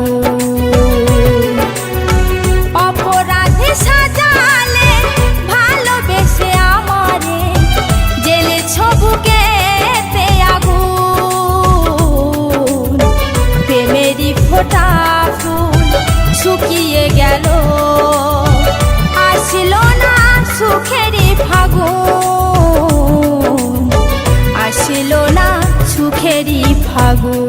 ফাগুন। অপরাধে সাজালে ভালোবেসে আমারে, জেলেছ বুকেতে আগুন। প্রেমেরই ফোটা ফুল শুকিয়ে গেল, আসলো না সুখেরই ফাগুন, আসলো না সুখেরই ফাগুন।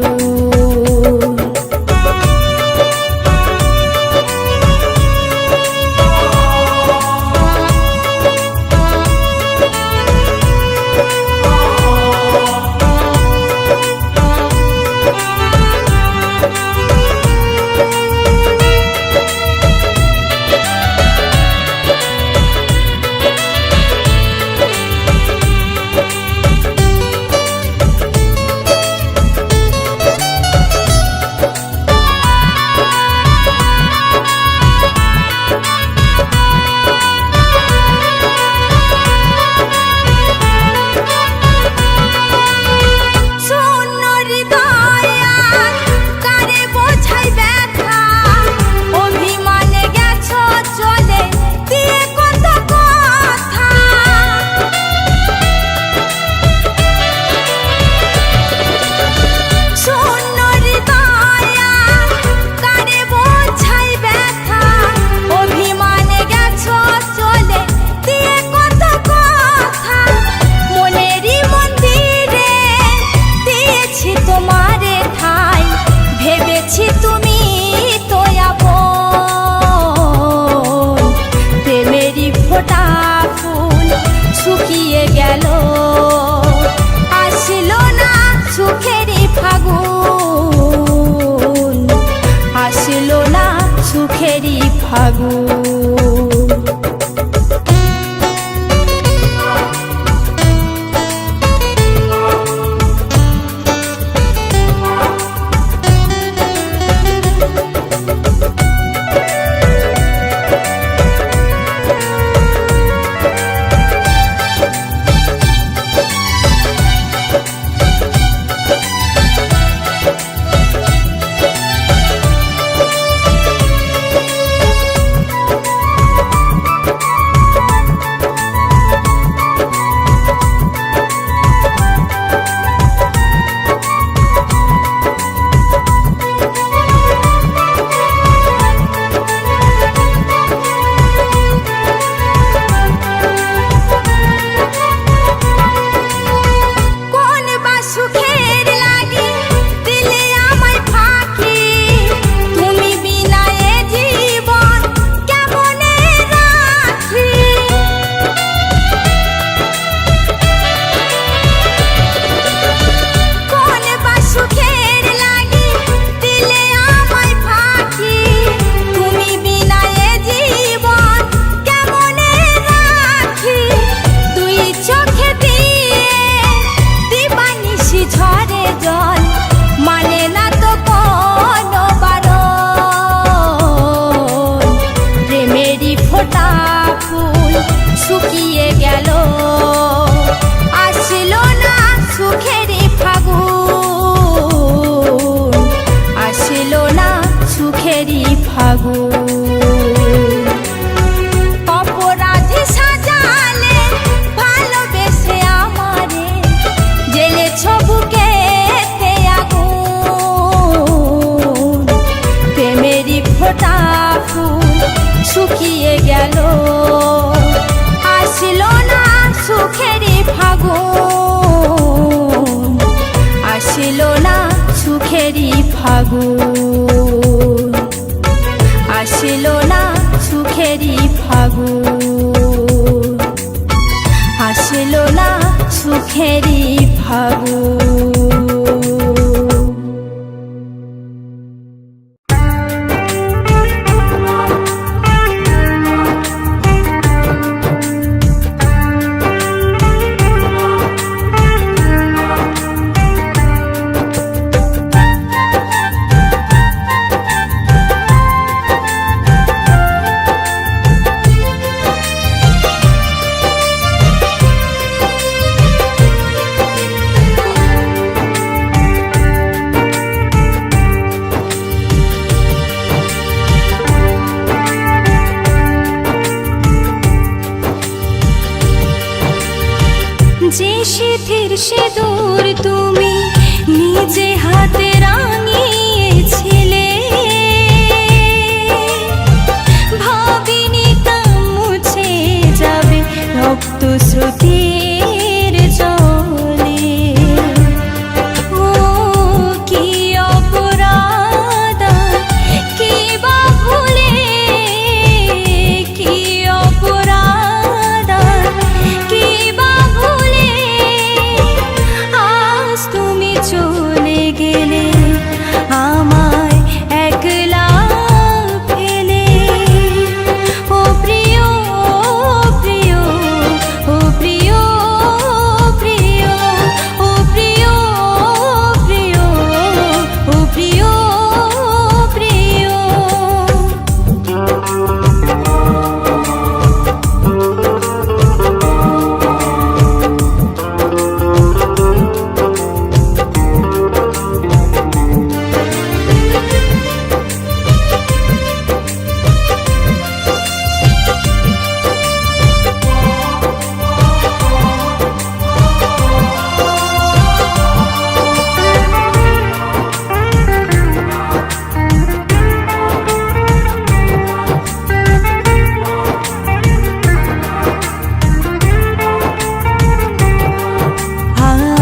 শুকিয়ে গেল, আসলো না সুখেরই ফাগুন, আসলো না সুখেরই ফাগুন। শুকিয়ে গেল, আসলো না সুখেরই ফাগুন, আসলো না সুখেরই ফাগুন। অপরাধে সাজালে ভালোবেসে আমারে, জেলেছ বুকেতে আগুন। প্রেমেরই ফোটা ফুল শুকিয়ে গেল, আসলো না সুখেরই ফাগুন, আসলো না সুখেরই ফাগুন, আসলো না সুখেরই ফাগুন, আসলো না সুখেরই ফাগুন। সিঁদুর তুমি নিজে হাতে রাঙিয়েছিলে, ভাবিনি তা মুছে যাবে রক্ত স্রোতের জলে। ও কি অপরাধ, কি বা ভুলে, কি অপরাধ, কি বা ভুলে আজ তুমি চলে গেলে আমায় একলা ফেলে। ও প্রিয়, ও প্রিয়, ও প্রিয়, প্রিয়, ও প্রিয়, প্রিয়, ও প্রিয়, প্রিয়।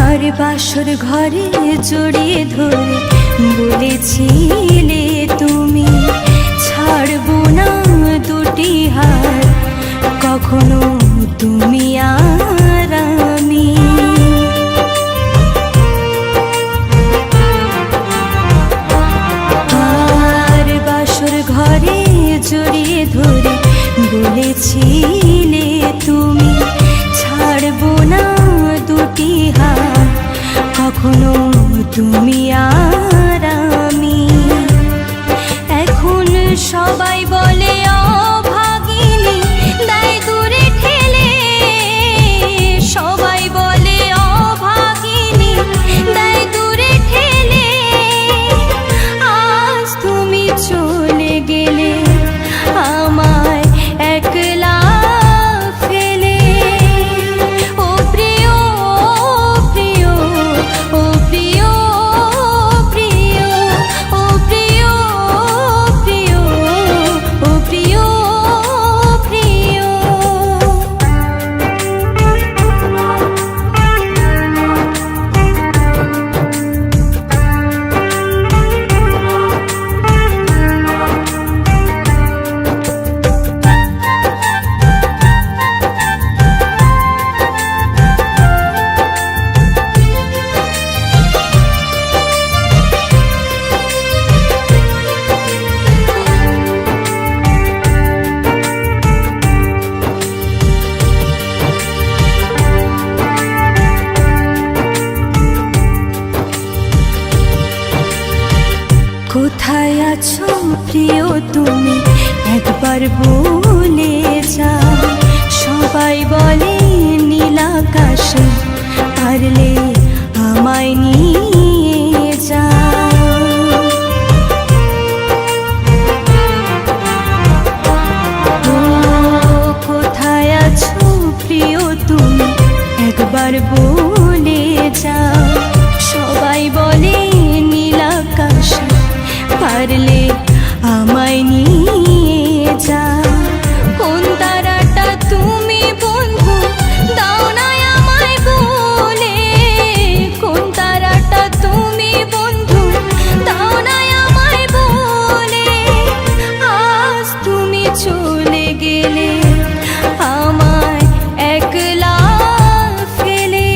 আর বাসর ঘরে জড়িয়ে ধরে বলেছিলে তুমি, ছাড়বো না দুটি হাত কখনো তুমি আর আমি। আর বাসর ঘরে জড়িয়ে ধরে বলেছিলে তুমি, ছাড়বো না দুটি হাত কখনো তুমি আর আমি। এখন সবাই বলে অভাগিনী, দেয় দূরে ঠেলে, সবাই বলে অভাগিনী, দেয় দূরে ঠেলে আজ তুমি চলে গেলে আমায় একলা ফেলে। ও প্রিয়, প্রিয়, ও প্রিয়, প্রিয়, ও প্রিয়, প্রিয়, ও প্রিয়, প্রিয়। কোথায় আছো প্রিয় তুমি একবার বলে যাও, সবাই বলে নীল আকাশে পারলে আমায় নিয়ে যাও। ও কোথায় আছো প্রিয় তুমি একবার বলে যাও, সবাই বলে নীল আকাশে পারলে আমায় নিয়ে যাও। কোন তারাটা তুমি বন্ধু দাও না আমায় বলে, কোন তারাটা তুমি বন্ধু দাও না আমায় বলে আজ তুমি চলে গেলে আমায় একলা ফেলে।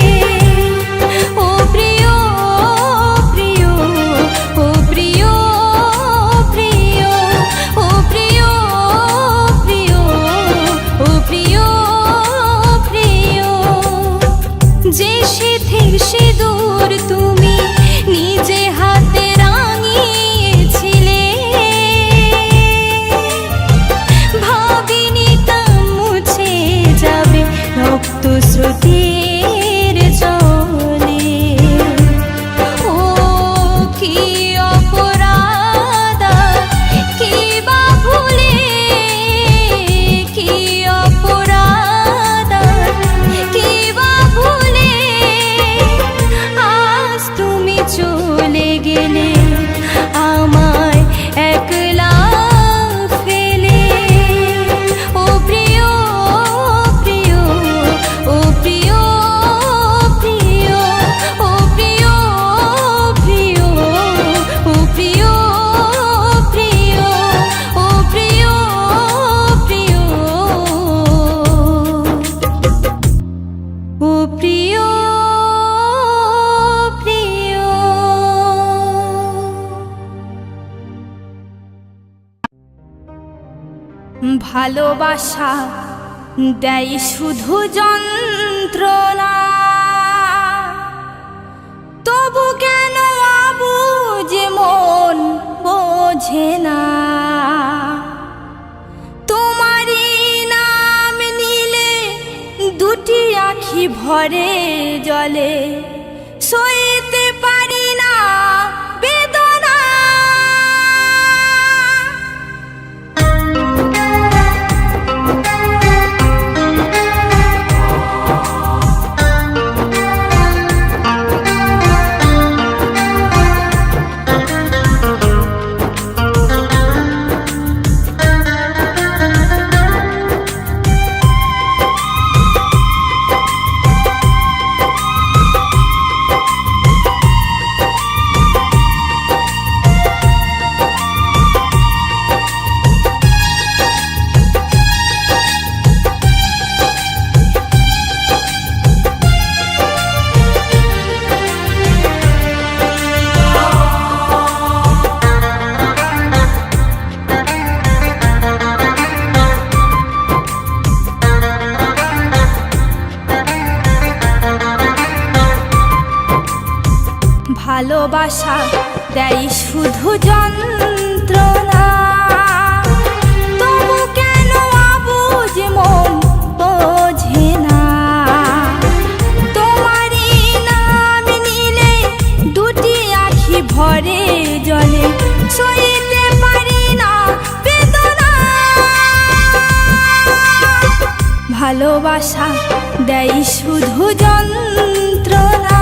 ভালোবাসা দেয় শুধু যন্ত্রণা, তবু কেন আবুঝ মন বোঝে না। তোমারই নাম নিলে দুটি আখি ভরে জলে, সইতে পারি না বেদনা। ভালোবাসা দেয় শুধু যন্ত্রণা, তবু কেন আবুঝ মন বোঝে না। তোমারই নাম নিলে দুটি আখি ভরে জলে, সইতে পারি না বেদনা। ভালোবাসা দেয় শুধু যন্ত্রণা।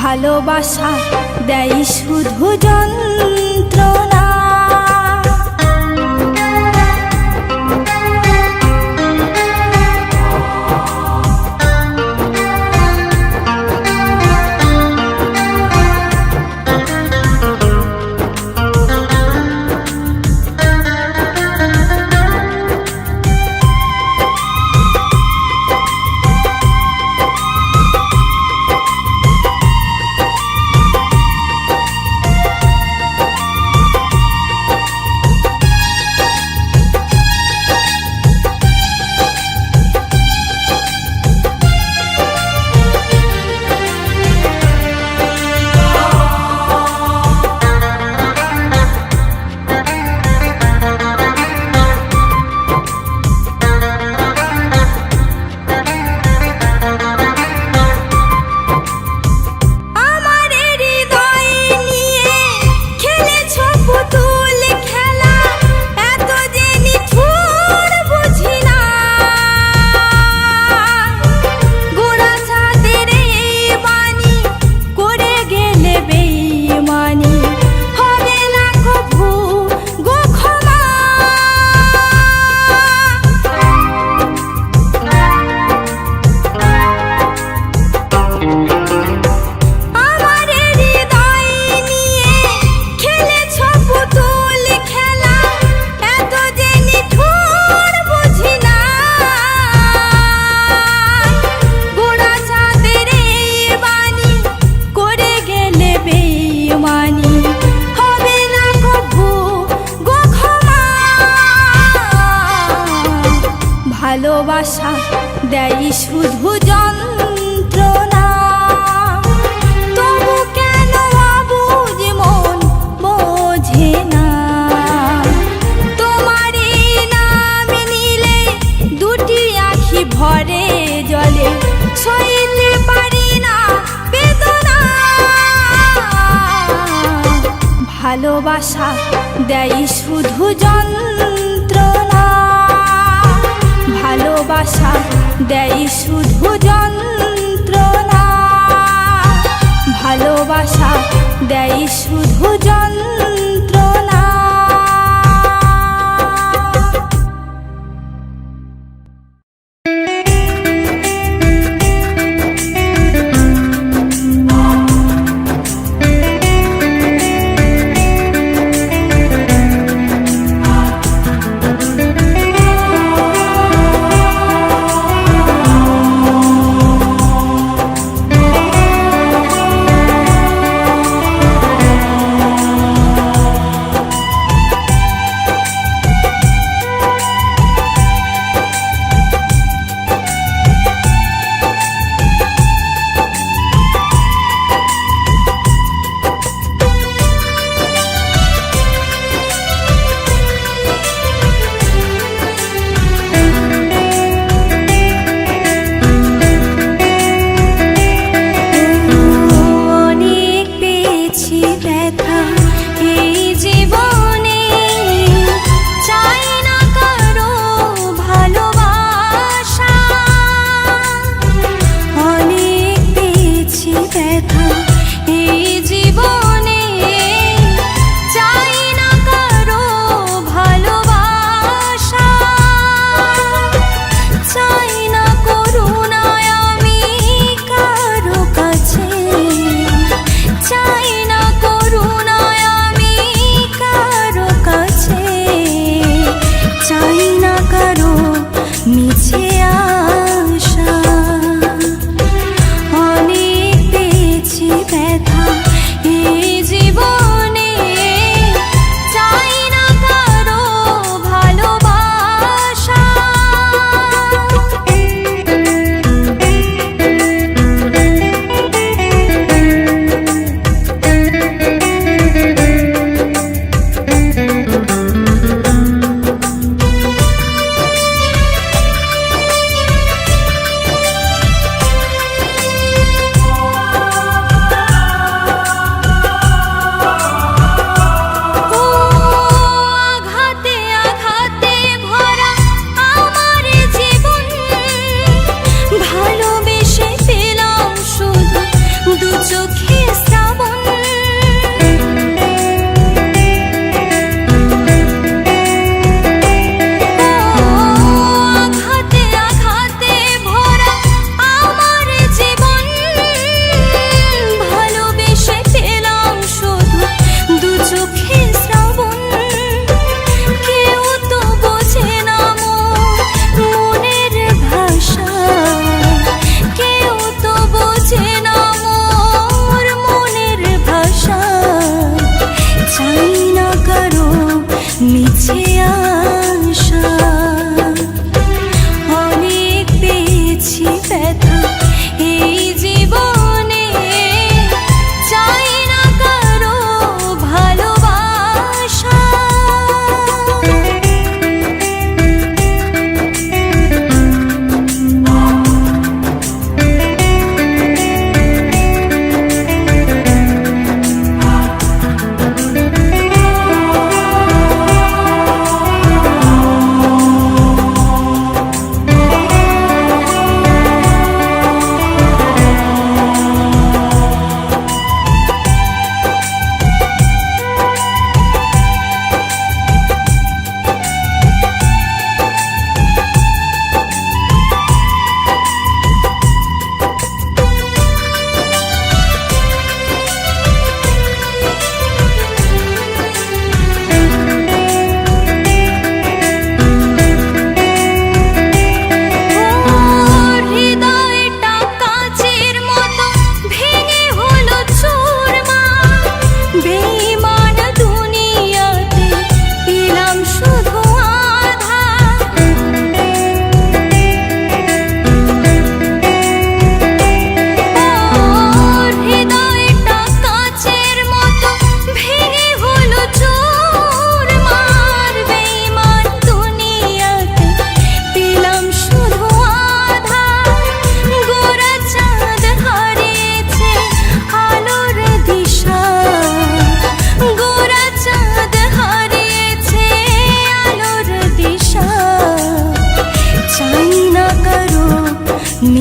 ভালোবাসা দেয় শুধু যন্ত্রণা। দেয় শুধু যন্ত্রণা। তবু কেন অবুঝ মন বোঝে না, তোমারই নাম নিলে দুটি আঁখি ভরে জলে, সইতে পারি না বেদনা। ভালোবাসা দেয় শুধু যন্ত্রণা, ভালোবাসা দেয় শুধু যন্ত্রণা, ভালোবাসা দেয় শুধু যন্ত্রণা।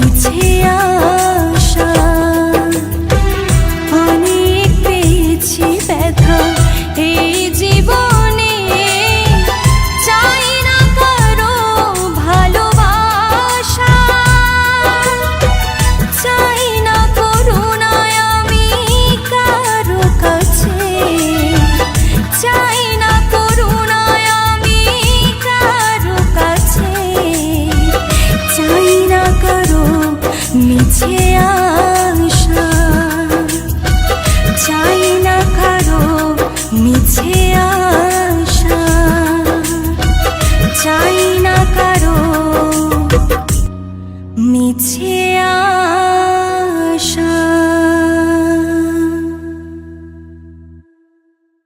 পিছে